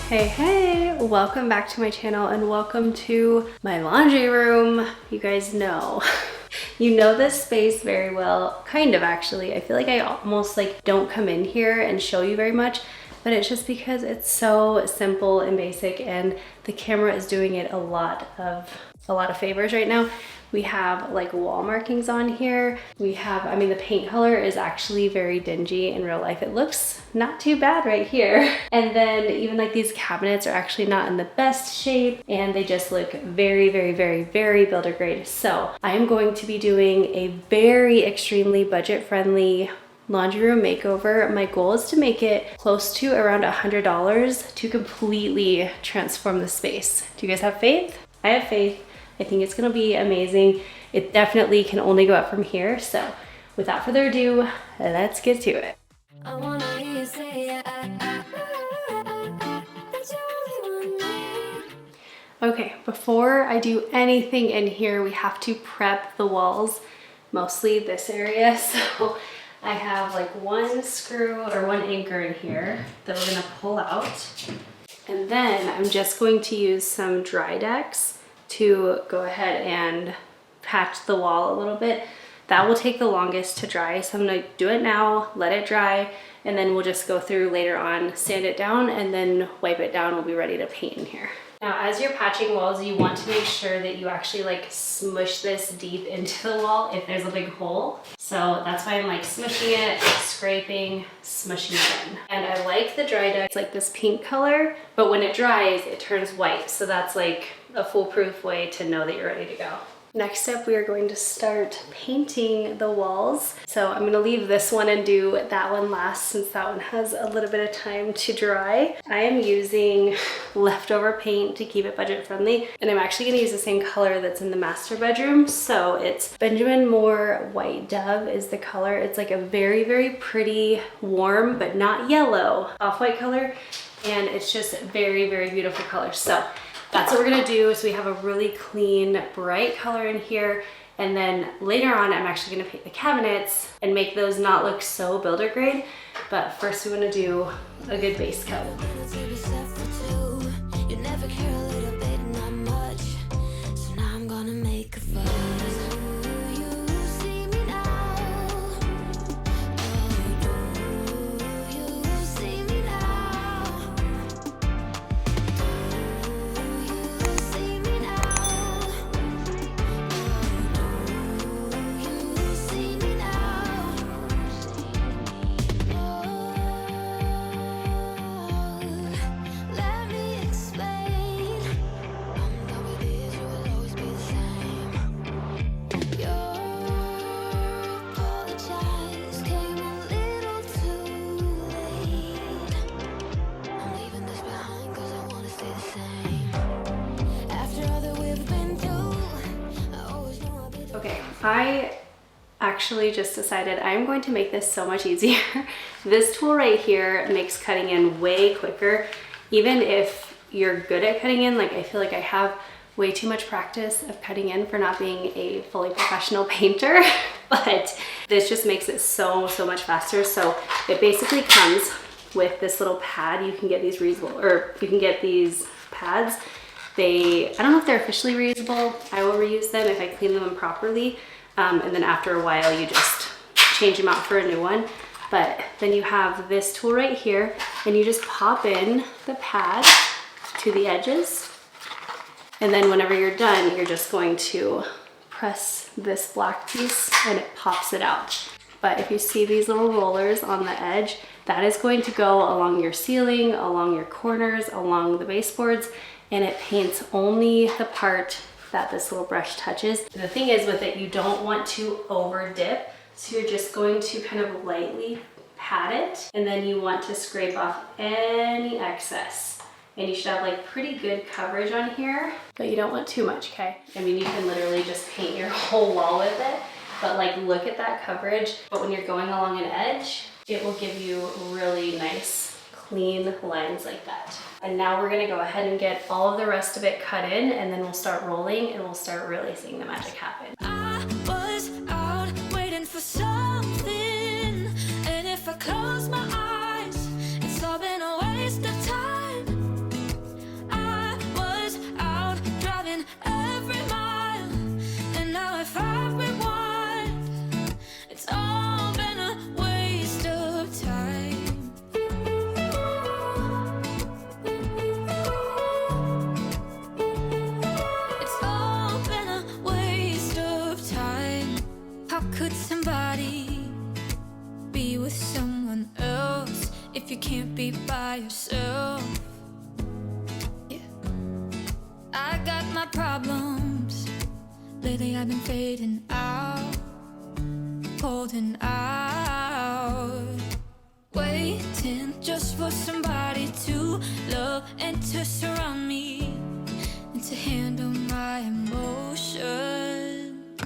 Hey, welcome back to my channel and welcome to my laundry room. You guys know, you know this space very well, kind of actually. I feel like I almost like don't come in here and show you very much, but it's just because it's so simple and basic and the camera is doing it a lot of favors right now. We have like wall markings on here. We have, I mean, the paint color is actually very dingy in real life. It looks not too bad right here. And then even like these cabinets are actually not in the best shape and they just look very builder grade. So I'm going to be doing a very extremely budget friendly laundry room makeover. My goal is to make it close to around $100 to completely transform the space. Do you guys have faith? I have faith. I think it's gonna be amazing. It definitely can only go up from here. So without further ado, let's get to it. Okay, before I do anything in here, we have to prep the walls, mostly this area. So I have like one screw or one anchor in here that we're gonna pull out. And then I'm just going to use some dry decks to go ahead and patch the wall a little bit. That will take the longest to dry. So I'm gonna do it now, let it dry, and then we'll just go through later on, sand it down, and then wipe it down. We'll be ready to paint in here. Now, as you're patching walls, you want to make sure that you actually like smush this deep into the wall if there's a big hole. So that's why I'm like smushing it, scraping, smushing it in. And I like the dry deck. It's like this pink color, but when it dries, it turns white. So that's like a foolproof way to know that you're ready to go. Next up, we are going to start painting the walls. So I'm gonna leave this one and do that one last since that one has a little bit of time to dry. I am using leftover paint to keep it budget friendly. And I'm actually gonna use the same color that's in the master bedroom. So it's Benjamin Moore White Dove is the color. It's like a very pretty, warm, but not yellow, off-white color. And it's just very beautiful color. So that's what we're gonna do. So we have a really clean, bright color in here. And then later on, I'm actually gonna paint the cabinets and make those not look so builder grade. But first we wanna do a good base coat. Okay, I actually just decided I'm going to make this so much easier. This tool right here makes cutting in way quicker. Even if you're good at cutting in, like I feel like I have way too much practice of cutting in for not being a fully professional painter, but this just makes it so much faster. So it basically comes with this little pad. You can get these reusable, or you can get these pads. I don't know if they're officially reusable. I will reuse them if I clean them properly. And then after a while, you just change them out for a new one. But then you have this tool right here and you just pop in the pad to the edges. And then whenever you're done, you're just going to press this black piece and it pops it out. But if you see these little rollers on the edge, that is going to go along your ceiling, along your corners, along the baseboards, and it paints only the part that this little brush touches. The thing is with it, you don't want to over dip. So you're just going to kind of lightly pat it, and then you want to scrape off any excess. And you should have like pretty good coverage on here, but you don't want too much, okay? I mean, you can literally just paint your whole wall with it, but like look at that coverage. But when you're going along an edge, it will give you really nice, clean lines like that. And now we're gonna go ahead and get all of the rest of it cut in, and then we'll start rolling and we'll start really seeing the magic happen. I was out waiting for something, and if I close my eyes, it's all been a waste of time. with someone else if you can't be by yourself. Yeah. I got my problems. Lately I've been fading out, holding out, waiting just for somebody to love and to surround me and to handle my emotions.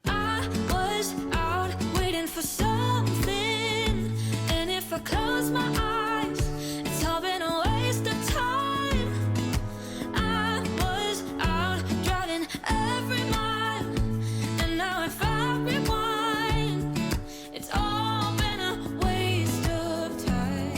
I was out waiting for something, and if I close my eyes, it's all been a waste of time. I was out driving every mile, and now if I rewind, it's all been a waste of time.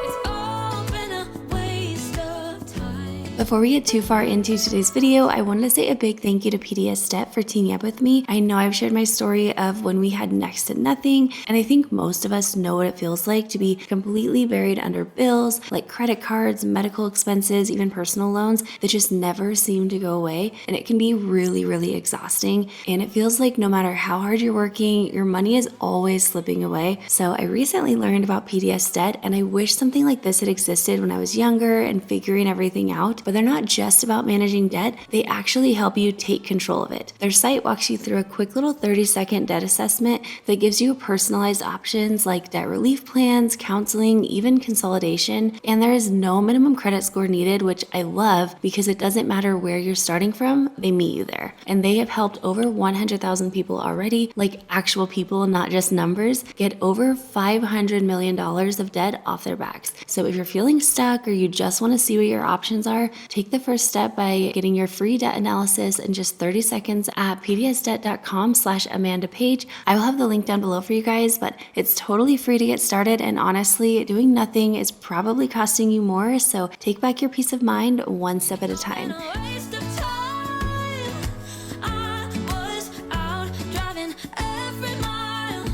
It's all been a waste of time. Before we get too far into today's video, I wanted to say a big thank you to PDS Debt for teaming up with me. I know I've shared my story of when we had next to nothing, and I think most of us know what it feels like to be completely buried under bills, like credit cards, medical expenses, even personal loans that just never seem to go away. And it can be really, really exhausting. And it feels like no matter how hard you're working, your money is always slipping away. So I recently learned about PDS Debt, and I wish something like this had existed when I was younger and figuring everything out. But they're not just about managing debt, they actually help you take control of it. Their site walks you through a quick little 30-second debt assessment that gives you personalized options like debt relief plans, counseling, even consolidation. And there is no minimum credit score needed, which I love because it doesn't matter where you're starting from, they meet you there. And they have helped over 100,000 people already, like actual people, not just numbers, get over $500 million of debt off their backs. So if you're feeling stuck or you just want to see what your options are, take the first step by getting your free debt analysis in just 30 seconds at pdsdebt.com/AmandaPage. I will have the link down below for you guys, but it's totally free to get started. And honestly, doing nothing is probably costing you more. So take back your peace of mind one step at a time. A waste of time. I was out driving every mile,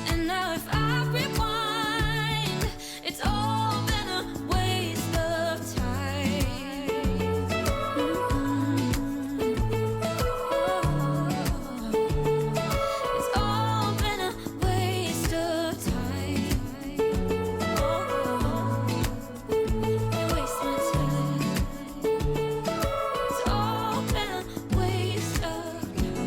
and now if I rewind, it's all been a waste of time. It's all been a waste of time. Waste my time. It's all been a waste of time.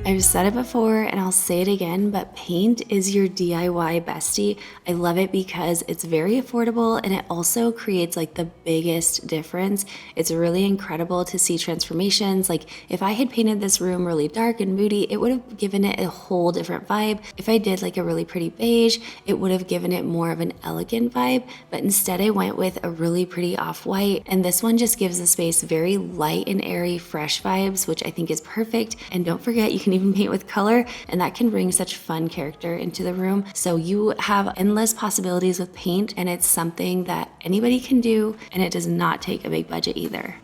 I've said it before and I'll say it again, but paint is your DIY bestie. I love it because it's very affordable and it also creates like the biggest difference. It's really incredible to see transformations. Like if I had painted this room really dark and moody, it would have given it a whole different vibe. If I did like a really pretty beige, it would have given it more of an elegant vibe, but instead I went with a really pretty off-white, and this one just gives the space very light and airy, fresh vibes, which I think is perfect. And don't forget, you can even paint with color, and that can bring such fun character into the room. So you have endless possibilities with paint, and it's something that anybody can do, and it does not take a big budget either.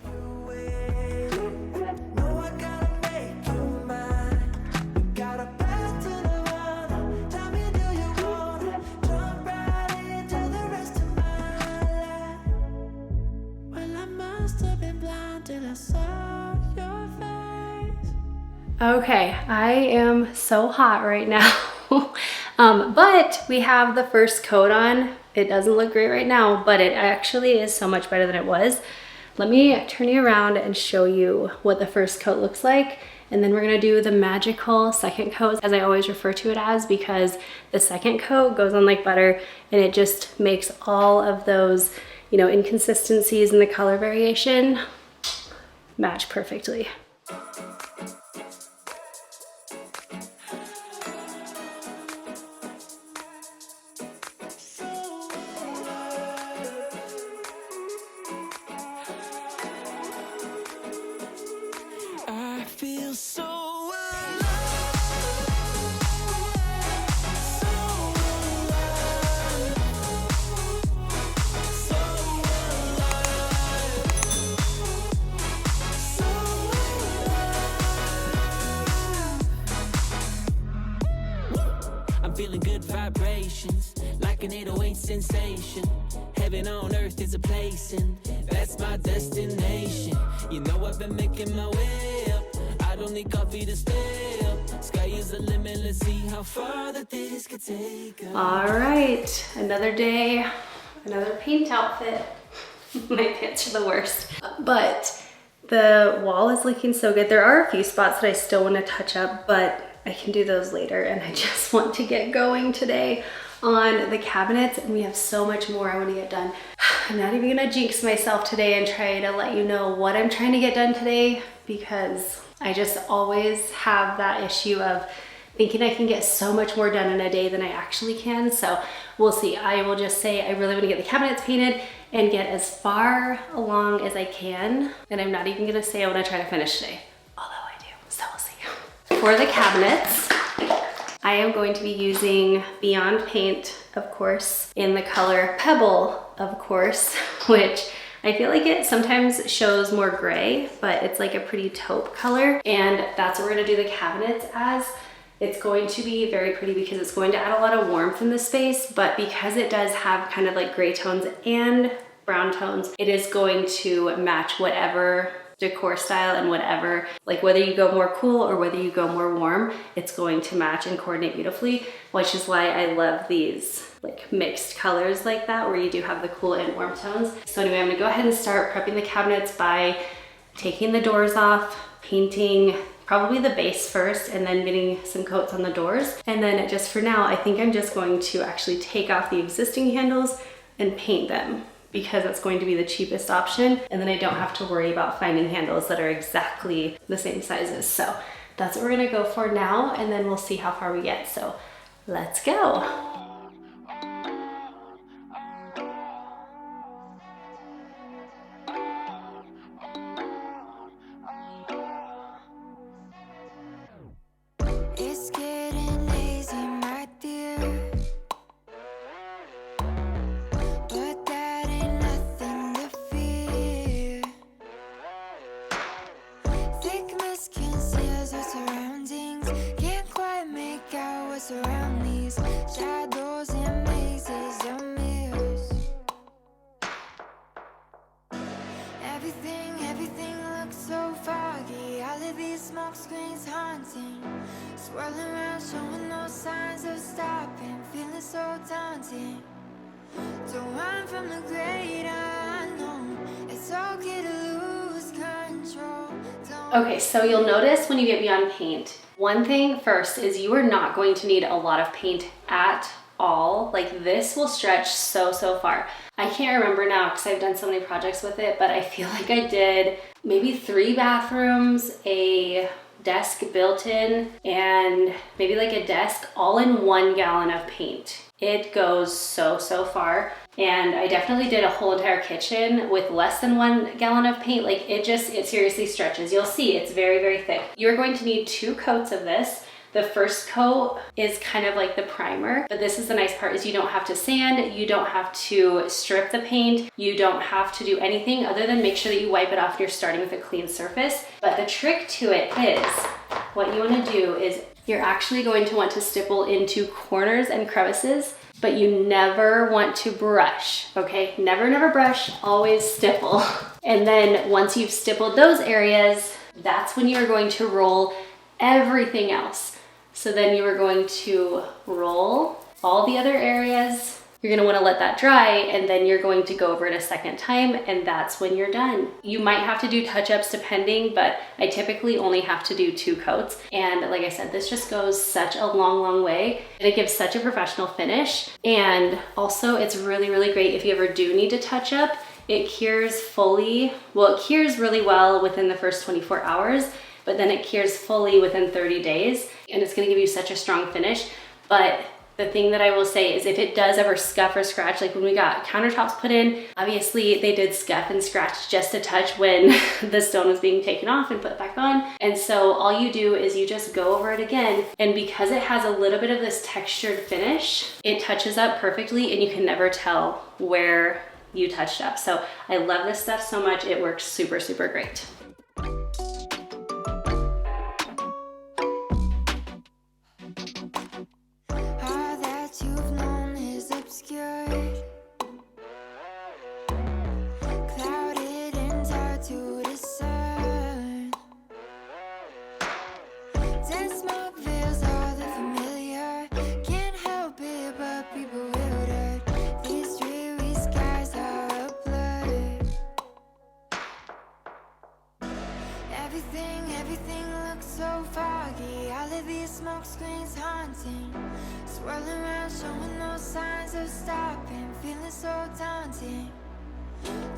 Okay, I am so hot right now. But we have the first coat on. It doesn't look great right now, but it actually is so much better than it was. Let me turn you around and show you what the first coat looks like. And then we're gonna do the magical second coat, as I always refer to it as, because the second coat goes on like butter and it just makes all of those, you know, inconsistencies in the color variation match perfectly. I feel so alive. So alive. So alive. good vibrations, like an 808 sensation. Heaven on earth is a place, and that's my destination. You know I've been making my way up. I don't need coffee to stay up. Sky is the limit, let's see how far that this could take us. All right, another day, another paint outfit. My pants are the worst. But the wall is looking so good. There are a few spots that I still want to touch up, but I can do those later, and I just want to get going today on the cabinets, and we have so much more I want to get done. I'm not even gonna jinx myself today and try to let you know what I'm trying to get done today, because I just always have that issue of thinking I can get so much more done in a day than I actually can. So we'll see. I will just say I really want to get the cabinets painted and get as far along as I can, and I'm not even gonna say I want to try to finish today, although I do, so we'll see. For the cabinets, I am going to be using Beyond Paint, of course, in the color Pebble, of course, which I feel like it sometimes shows more gray, but it's like a pretty taupe color, and that's what we're gonna do the cabinets as. It's going to be very pretty because it's going to add a lot of warmth in the space, but because it does have kind of like gray tones and brown tones, it is going to match whatever decor style and whatever, like whether you go more cool or whether you go more warm, it's going to match and coordinate beautifully, which is why I love these like mixed colors like that, where you do have the cool and warm tones. So anyway, I'm gonna go ahead and start prepping the cabinets by taking the doors off, painting probably the base first, and then getting some coats on the doors. And then just for now, I think I'm just going to actually take off the existing handles and paint them, because that's going to be the cheapest option, and then I don't have to worry about finding handles that are exactly the same sizes. So that's what we're gonna go for now, and then we'll see how far we get. So let's go. It's getting lazy, my dear. But that ain't nothing to fear. Thick mist conceals our surroundings. Can't quite make out what's around these shadows and mazes of mirrors. Everything looks so foggy. All of these smoke screens haunting, swirling around, showing no signs of stopping, feeling so daunting. Don't run from the great unknown. It's okay to lose control. Okay, so you'll notice when you get Beyond Paint, one thing first is you are not going to need a lot of paint at all. Like this will stretch so far. I can't remember now because I've done so many projects with it, but I feel like I did maybe 3 bathrooms, a desk built in, and maybe like a desk all in 1 gallon of paint. It goes so far. And I definitely did a whole entire kitchen with less than 1 gallon of paint. Like it seriously stretches. You'll see it's very thick. You're going to need 2 coats of this. The first coat is kind of like the primer, but this is the nice part, is you don't have to sand, you don't have to strip the paint, you don't have to do anything other than make sure that you wipe it off and you're starting with a clean surface. But the trick to it is, what you want to do is you're actually going to want to stipple into corners and crevices, but you never want to brush, okay? Never brush, always stipple. And then once you've stippled those areas, that's when you're going to roll everything else. So then you are going to roll all the other areas. You're gonna wanna let that dry, and then you're going to go over it a second time, and that's when you're done. You might have to do touch-ups depending, but I typically only have to do 2 coats. And like I said, this just goes such a long way, and it gives such a professional finish. And also it's really great if you ever do need to touch up. It cures fully, well, it cures really well within the first 24 hours, but then it cures fully within 30 days, and it's gonna give you such a strong finish. But the thing that I will say is if it does ever scuff or scratch, like when we got countertops put in, obviously they did scuff and scratch just a touch when the stone was being taken off and put back on. And so all you do is you just go over it again, and because it has a little bit of this textured finish, it touches up perfectly and you can never tell where you touched up. So I love this stuff so much. It works super great. so foggy, all of these smoke screens haunting, swirling around, showing no signs of stopping, feeling so daunting.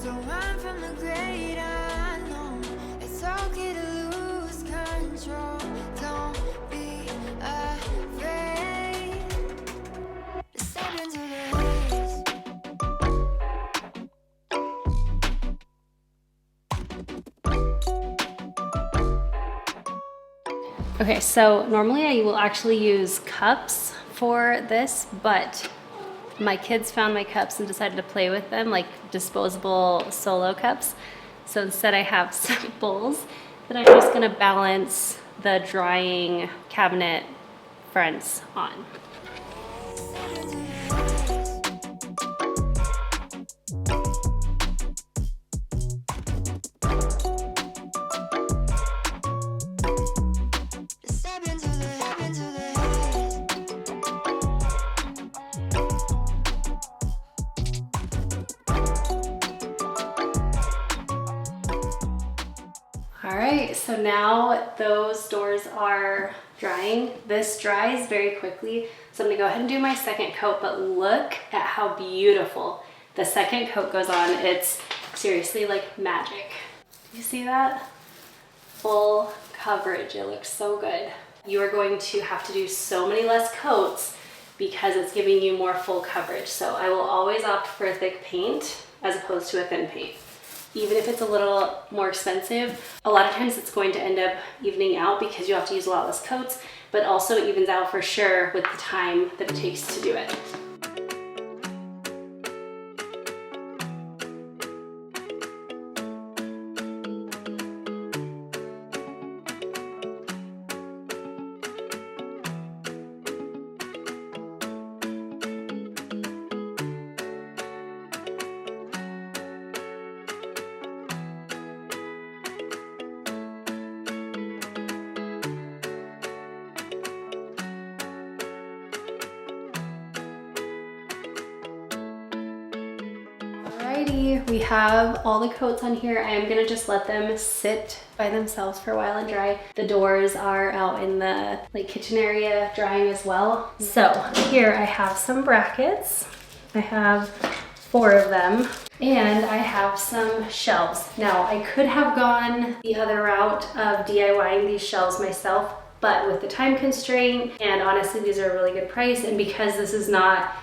Don't run from the great unknown. It's okay to lose control. Don't be afraid. Step into the haze. Okay, so normally I will actually use cups for this, but my kids found my cups and decided to play with them, like disposable solo cups. So instead I have some bowls that I'm just gonna balance the drying cabinet fronts on. Step into the haze. All right, so now those doors are drying. This dries very quickly, so I'm gonna go ahead and do my second coat, but look at how beautiful the second coat goes on. It's seriously like magic. You see that? Full coverage, it looks so good. You are going to have to do so many less coats because it's giving you more full coverage. So I will always opt for a thick paint as opposed to a thin paint. Even if it's a little more expensive, a lot of times it's going to end up evening out because you have to use a lot less coats, but also it evens out for sure with the time that it takes to do it. Alrighty, we have all the coats on here. I am gonna just let them sit by themselves for a while and dry. The doors are out in the kitchen area drying as well. So here I have some brackets. I have 4 of them, and I have some shelves. Now I could have gone the other route of DIYing these shelves myself, but with the time constraint, and honestly these are a really good price, and because this is not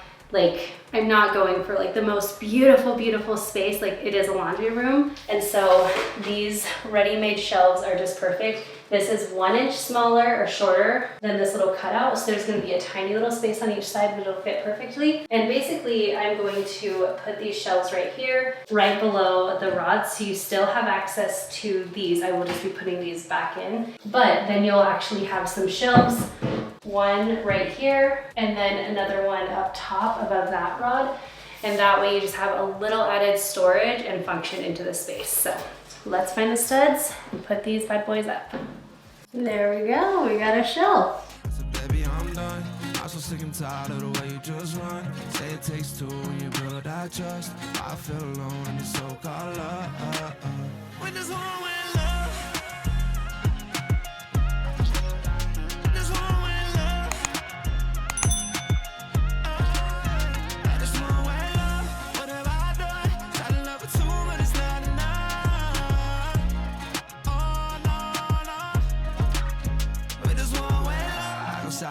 I'm not going for the most beautiful space, it is a laundry room. And so these ready-made shelves are just perfect. This is 1 inch smaller or shorter than this little cutout. So there's gonna be a tiny little space on each side, but it'll fit perfectly. And basically I'm going to put these shelves right here, right below the rods. So you still have access to these. I will just be putting these back in, but then you'll actually have some shelves, one right here, and then another one up top above that rod. And that way you just have a little added storage and function into the space. So let's find the studs and put these bad boys up. There we go, we got a shelf. So baby, I'm done. I'm so sick and tired of the way you just run. Say it takes 2 when you build that trust. I feel alone in the so-called love. When there's one with love.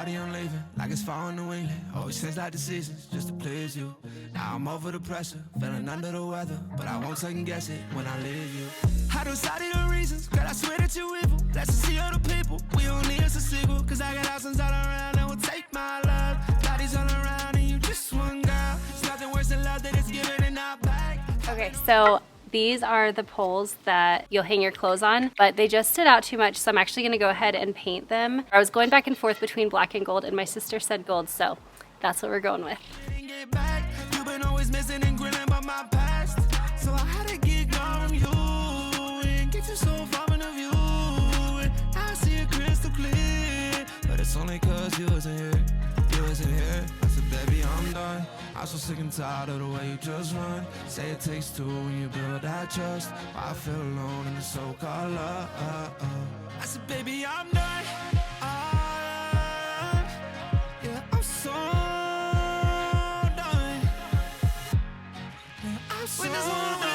I'm leaving, like it's falling New England. Always change like the seasons, just to please you. Now I'm over the pressure, feeling under the weather, but I won't second guess it when I leave you. I don't study the reasons, girl, I swear that you evil. Let's see other people, we don't need us a sequel. Cause I got options all around and will take my love. Bodies all around and you just one girl. It's nothing worse than love that is given and not back. Okay, so these are the poles that you'll hang your clothes on, but they just stood out too much, so I'm actually gonna go ahead and paint them. I was going back and forth between black and gold, and my sister said gold, so that's what we're going with. You've been always missing and grinning about my past, so I had to get gone from you and get you so far from the view. I see it crystal clear, but it's only cause you wasn't here. you isn't here. I said, baby, I'm done. I'm so sick and tired of the way you just run. Say it takes two when you build that trust. I feel alone in the so-called love. I said, baby, I'm done. Yeah, I'm so done. Yeah, I'm so done.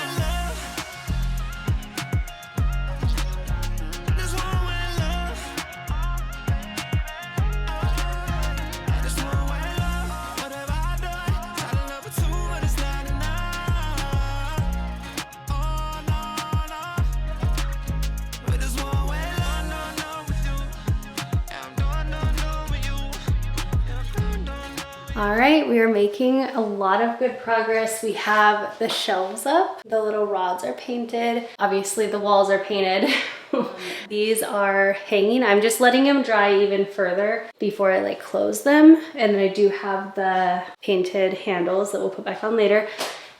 All right, we are making a lot of good progress. We have the shelves up, the little rods are painted. Obviously the walls are painted. These are hanging. I'm just letting them dry even further before I like close them. And then I do have the painted handles that we'll put back on later.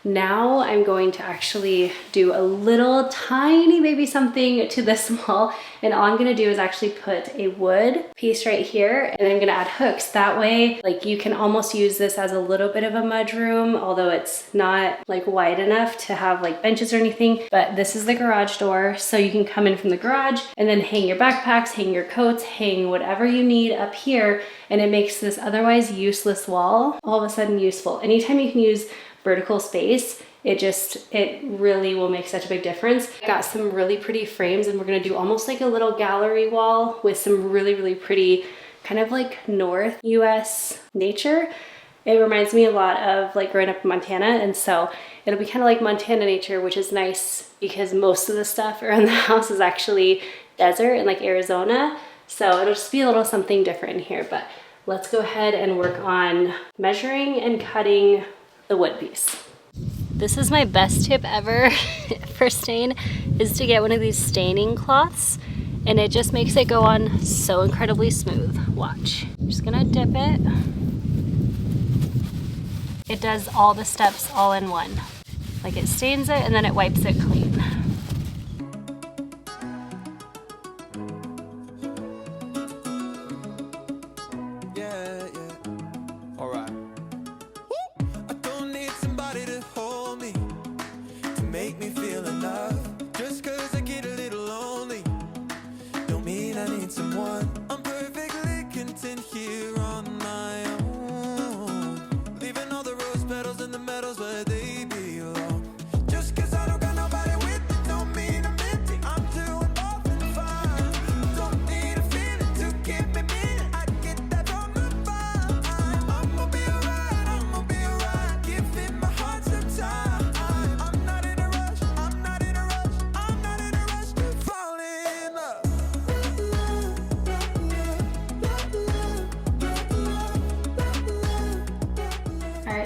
Now I'm going to actually do a little tiny baby something to this wall, and all I'm gonna do is actually put a wood piece right here, and I'm gonna add hooks. That way, like, you can almost use this as a little bit of a mudroom, although it's not like wide enough to have like benches or anything. But this is the garage door, so you can come in from the garage and then hang your backpacks, hang your coats, hang whatever you need up here, and it makes this otherwise useless wall all of a sudden useful. Anytime you can use vertical space, it really will make such a big difference. Got some really pretty frames, and we're gonna do almost like a little gallery wall with some really, really pretty kind of like North US nature. It reminds me a lot of like growing up in Montana, and so it'll be kind of like Montana nature, which is nice because most of the stuff around the house is actually desert and like Arizona. So it'll just be a little something different in here, but let's go ahead and work on measuring and cutting the wood piece. This is my best tip ever for stain, is to get one of these staining cloths, and it just makes it go on so incredibly smooth. Watch. I'm just gonna dip it. It does all the steps all in one. Like, it stains it and then it wipes it clean.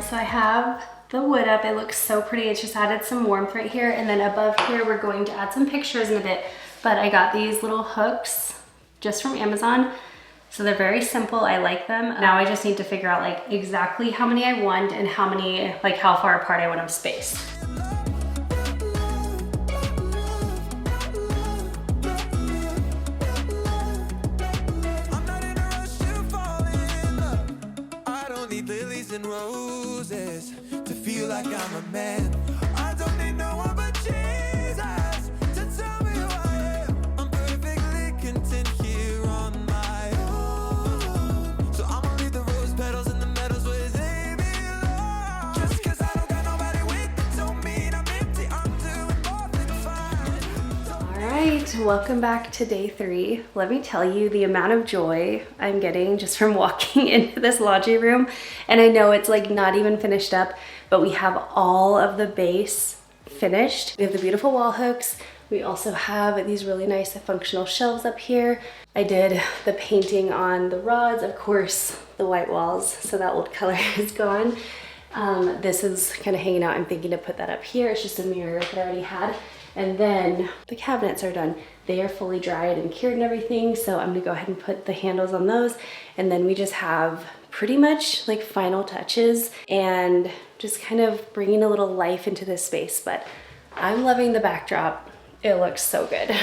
So I have the wood up. It looks so pretty. It's just added some warmth right here. And then above here, we're going to add some pictures in a bit. But I got these little hooks just from Amazon. So they're very simple. I like them. Now I just need to figure out like exactly how many I want and how many, like how far apart I want them spaced. Roses to feel like I'm a man. I don't need no one but Jesus to tell me who I am. I'm perfectly content here on my own. So I'ma leave the rose petals and the meadows where they belong. Just cause I don't got nobody with it don't mean I'm empty. I'm doing more than fine. Alright, welcome back to day 3. Let me tell you the amount of joy I'm getting just from walking into this laundry room. And I know it's like not even finished up, but we have all of the base finished. We have the beautiful wall hooks. We also have these really nice functional shelves up here. I did the painting on the rods, of course, the white walls, so that old color is gone. This is kind of hanging out. I'm thinking to put that up here. It's just a mirror that I already had. And then the cabinets are done. They are fully dried and cured and everything, so I'm gonna go ahead and put the handles on those. And then we just have pretty much like final touches and just kind of bringing a little life into this space. But I'm loving the backdrop. It looks so good.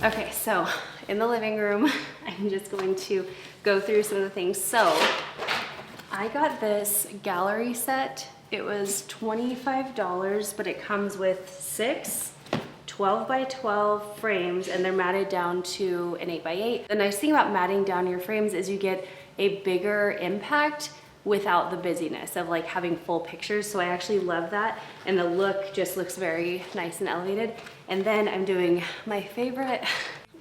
Okay, so in the living room, I'm just going to go through some of the things. So I got this gallery set. It was $25, but it comes with 6 12 by 12 frames, and they're matted down to an 8 by 8. The nice thing about matting down your frames is you get a bigger impact without the busyness of like having full pictures. So I actually love that. And the look just looks very nice and elevated. And then I'm doing my favorite,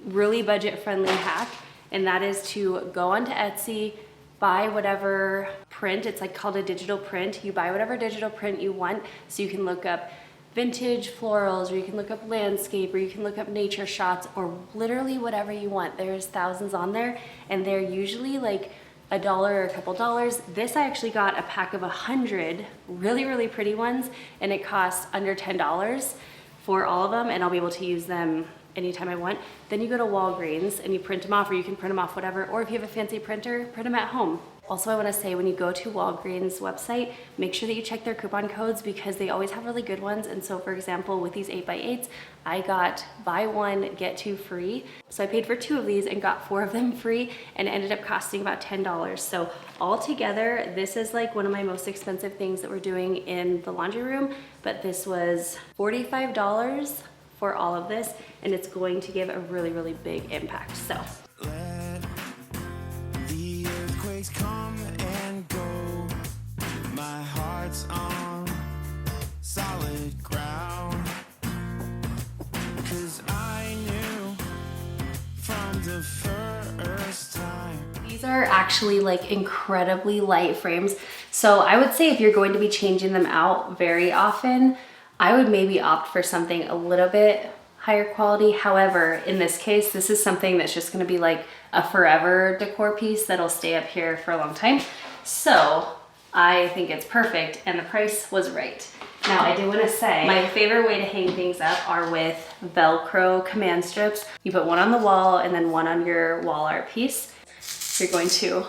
really budget-friendly hack, and that is to go onto Etsy, buy whatever print, it's like called a digital print. You buy whatever digital print you want, so you can look up vintage florals, or you can look up landscape, or you can look up nature shots, or literally whatever you want. There's thousands on there, and they're usually like $1 or a couple dollars. This I actually got a pack of 100 really, really pretty ones, and it costs under $10 for all of them, and I'll be able to use them anytime I want. Then you go to Walgreens and you print them off, or you can print them off whatever, or if you have a fancy printer, print them at home. Also, I want to say, when you go to Walgreens website, make sure that you check their coupon codes, because they always have really good ones. And so, for example, with these 8 by 8s, I got buy 1 get 2 free. So I paid for 2 of these and got 4 of them free, and it ended up costing about $10. So altogether, this is like one of my most expensive things that we're doing in the laundry room, but this was $45 for all of this, and it's going to give a really, really big impact. So Let the earthquakes come and go. My heart's on solid ground. 'Cause I knew from the first time. these are actually like incredibly light frames. So I would say if you're going to be changing them out very often, I would maybe opt for something a little bit higher quality. However, in this case, this is something that's just gonna be like a forever decor piece that'll stay up here for a long time. So I think it's perfect, and the price was right. Now, I do wanna say, my favorite way to hang things up are with Velcro command strips. You put one on the wall and then one on your wall art piece. You're going to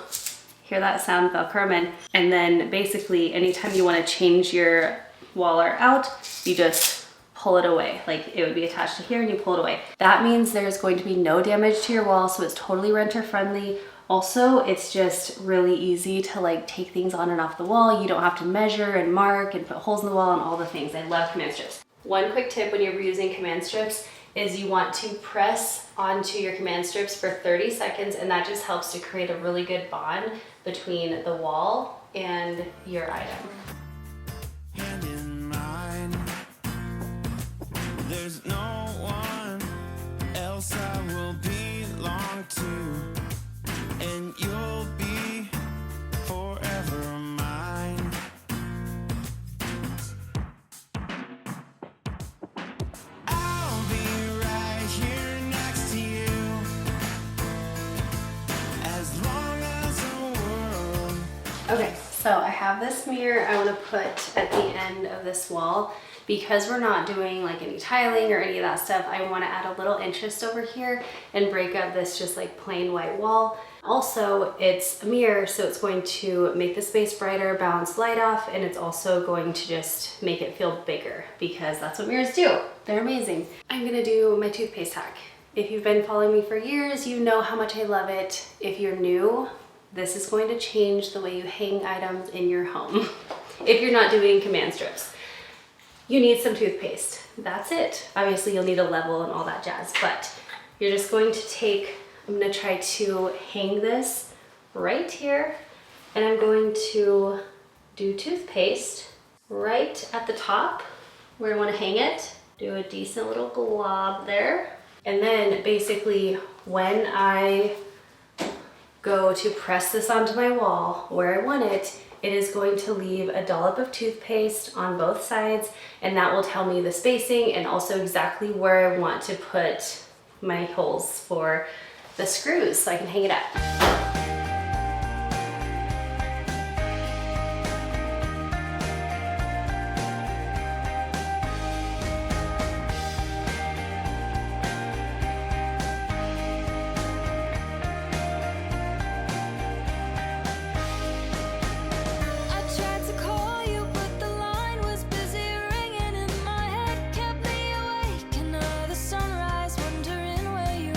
hear that sound, Velcro them in. And then basically, anytime you wanna change your wall art out, you just pull it away. Like, it would be attached to here and you pull it away. That means there's going to be no damage to your wall, so it's totally renter friendly. Also, it's just really easy to like take things on and off the wall. You don't have to measure and mark and put holes in the wall and all the things. I love command strips. One quick tip when you're using command strips is you want to press onto your command strips for 30 seconds, and that just helps to create a really good bond between the wall and your item. Hand in mine. There's no one else I will belong to, and you'll be forever mine. I'll be right here next to you, as long as the world. Okay, so I have this mirror I want to put at the end of this wall. Because we're not doing like any tiling or any of that stuff, I want to add a little interest over here and break up this just like plain white wall. Also, it's a mirror, so it's going to make the space brighter, bounce light off, and it's also going to just make it feel bigger, because that's what mirrors do. They're amazing. I'm gonna do my toothpaste hack. If you've been following me for years, you know how much I love it. If you're new, this is going to change the way you hang items in your home. If you're not doing command strips. You need some toothpaste. That's it. Obviously, you'll need a level and all that jazz, but you're just going to take, I'm gonna try to hang this right here, and I'm going to do toothpaste right at the top where I wanna hang it. Do a decent little glob there. And then basically, when I go to press this onto my wall where I want it, it is going to leave a dollop of toothpaste on both sides, and that will tell me the spacing and also exactly where I want to put my holes for the screws so I can hang it up. I tried to call you, but the line was busy ringing in my head, kept me awake. Another sunrise, wondering where you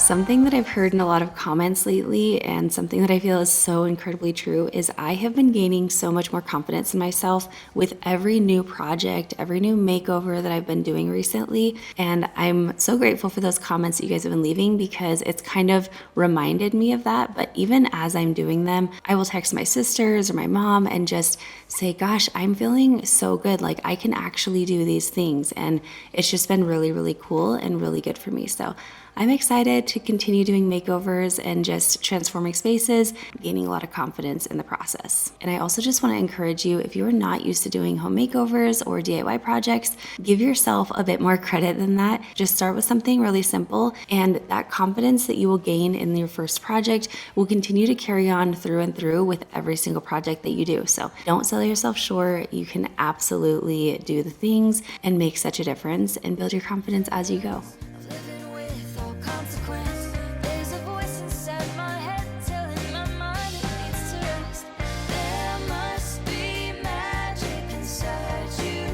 Something that I've heard in a lot of comments lately, and something that I feel is so incredibly true, is I have been gaining so much more confidence in myself with every new project, every new makeover that I've been doing recently. And I'm so grateful for those comments that you guys have been leaving, because it's kind of reminded me of that. But even as I'm doing them, I will text my sisters or my mom and just say, gosh, I'm feeling so good. Like, I can actually do these things. And it's just been really, really cool and really good for me. So I'm excited to continue doing makeovers and just transforming spaces, gaining a lot of confidence in the process. And I also just want to encourage you, if you are not used to doing home makeovers or DIY projects, give yourself a bit more credit than that. Just start with something really simple, and that confidence that you will gain in your first project will continue to carry on through and through with every single project that you do. So don't sell yourself short. You can absolutely do the things and make such a difference and build your confidence as you go. Living without consequence. There's a voice inside my head telling my mind it needs to rest. There must be magic inside you.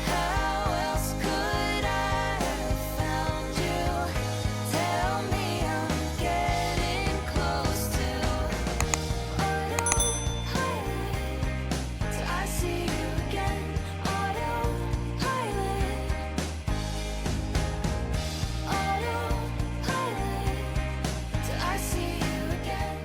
How else could I have found you? Tell me I'm getting close to autopilot. Till I see you again. Autopilot. Autopilot. Till I see you again.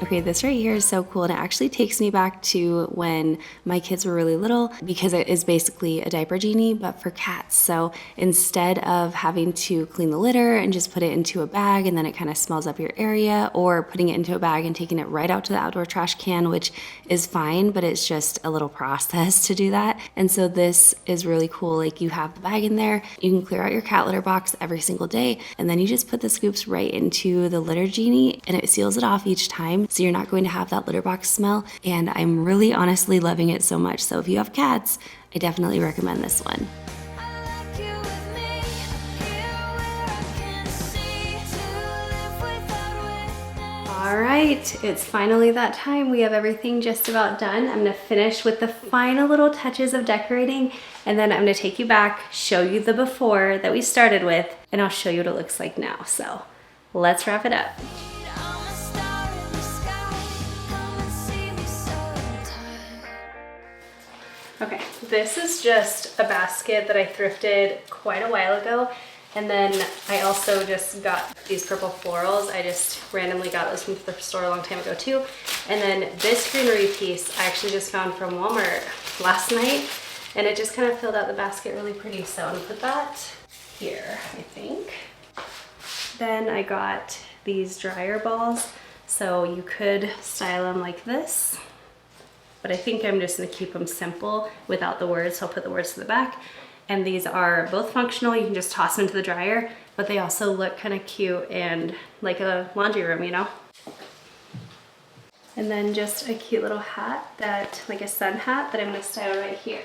Okay, this right here is so cool, and it actually takes me back to when my kids were really little, because it is basically a diaper genie, but for cats. So instead of having to clean the litter and just put it into a bag and then it kind of smells up your area, or putting it into a bag and taking it right out to the outdoor trash can, which is fine, but it's just a little process to do that. And so this is really cool. Like, you have the bag in there, you can clear out your cat litter box every single day, and then you just put the scoops right into the litter genie, and it seals it off each time, so you're not going to have that litter box smell. And I'm really honestly loving it so much. So if you have cats, I definitely recommend this one. I like you with me, here where I can see, to live without witness. All right, it's finally that time. We have everything just about done. I'm gonna finish with the final little touches of decorating, and then I'm gonna take you back, show you the before that we started with, and I'll show you what it looks like now. So let's wrap it up. I'm a star in the sky, come and see me sometime. Okay, this is just a basket that I thrifted quite a while ago. And then I also just got these purple florals. I just randomly got those from the thrift store a long time ago too. And then this greenery piece I actually just found from Walmart last night, and it just kind of filled out the basket really pretty. So I'm gonna put that here, I think. Then I got these dryer balls. So you could style them like this, but I think I'm just gonna keep them simple without the words. So I'll put the words to the back. And these are both functional. You can just toss them into the dryer, but they also look kind of cute and like a laundry room, you know? And then just a cute little hat, that, like a sun hat, that I'm gonna style right here.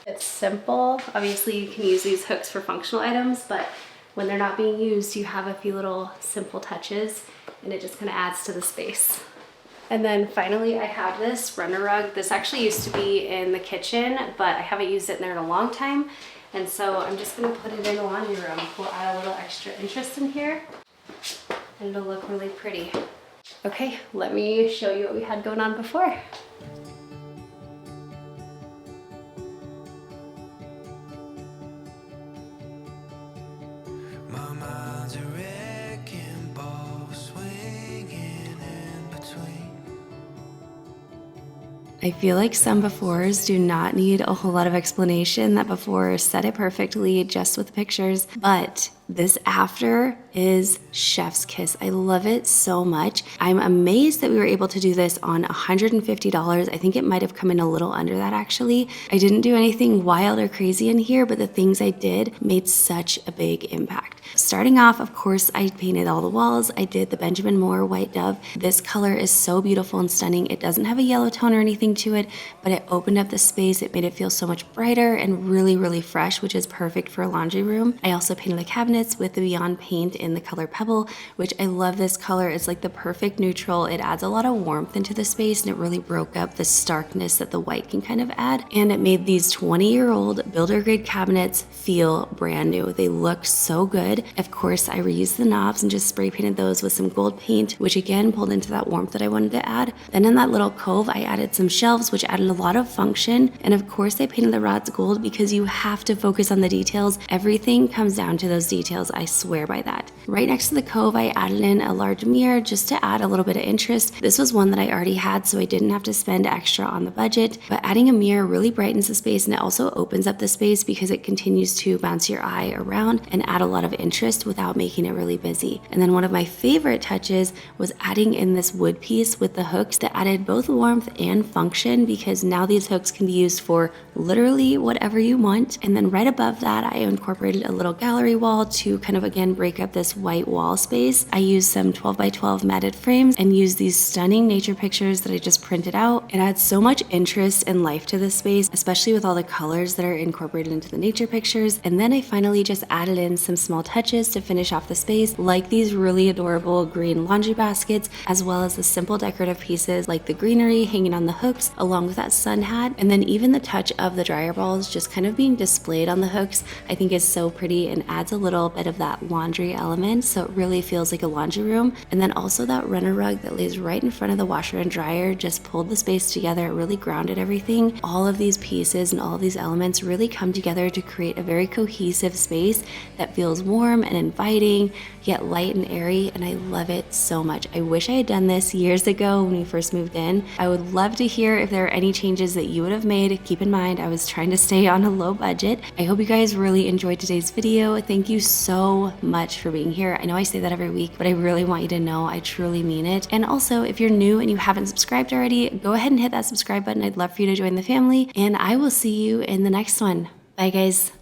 It's simple. Obviously you can use these hooks for functional items, but when they're not being used, you have a few little simple touches, and it just kind of adds to the space. And then finally I have this runner rug. This actually used to be in the kitchen, but I haven't used it in there in a long time. And so I'm just gonna put it in the laundry room. We'll add a little extra interest in here, and it'll look really pretty. Okay, let me show you what we had going on before. My mind's a wrecking ball, swinging in between. I feel like some befores do not need a whole lot of explanation. That before said it perfectly just with pictures, but this after is chef's kiss. I love it so much. I'm amazed that we were able to do this on $150. I think it might have come in a little under that actually. I didn't do anything wild or crazy in here, but the things I did made such a big impact. Starting off, of course, I painted all the walls. I did the Benjamin Moore White Dove. This color is so beautiful and stunning. It doesn't have a yellow tone or anything to it, but it opened up the space. It made it feel so much brighter and really, really fresh, which is perfect for a laundry room. I also painted a cabinet cabinets with the Beyond Paint in the color Pebble, which I love this color. It's like the perfect neutral. It adds a lot of warmth into the space and it really broke up the starkness that the white can kind of add. And it made these 20-year-old builder grade cabinets feel brand new. They look so good. Of course, I reused the knobs and just spray painted those with some gold paint, which again pulled into that warmth that I wanted to add. Then in that little cove, I added some shelves, which added a lot of function. And of course, I painted the rods gold because you have to focus on the details. Everything comes down to those details. I swear by that. Right next to the cove, I added in a large mirror just to add a little bit of interest. This was one that I already had, so I didn't have to spend extra on the budget. But adding a mirror really brightens the space, and it also opens up the space because it continues to bounce your eye around and add a lot of interest without making it really busy. And then one of my favorite touches was adding in this wood piece with the hooks that added both warmth and function, because now these hooks can be used for literally whatever you want. And then right above that, I incorporated a little gallery wall to kind of again break up this white wall space. I used some 12x12 matted frames and used these stunning nature pictures that I just printed out. It adds so much interest and life to this space, especially with all the colors that are incorporated into the nature pictures. And then I finally just added in some small touches to finish off the space, like these really adorable green laundry baskets, as well as the simple decorative pieces like the greenery hanging on the hooks along with that sun hat. And then even the touch of the dryer balls just kind of being displayed on the hooks, I think is so pretty and adds a little bit of that laundry element, so it really feels like a laundry room. And then also that runner rug that lays right in front of the washer and dryer just pulled the space together. It really grounded everything. All of these pieces and all of these elements really come together to create a very cohesive space that feels warm and inviting, yet light and airy, and I love it so much. I wish I had done this years ago when we first moved in. I would love to hear if there are any changes that you would have made. Keep in mind, I was trying to stay on a low budget. I hope you guys really enjoyed today's video. Thank you so much for being here. I know I say that every week, but I really want you to know I truly mean it. And also, if you're new and you haven't subscribed already, go ahead and hit that subscribe button. I'd love for you to join the family, and I will see you in the next one. Bye, guys.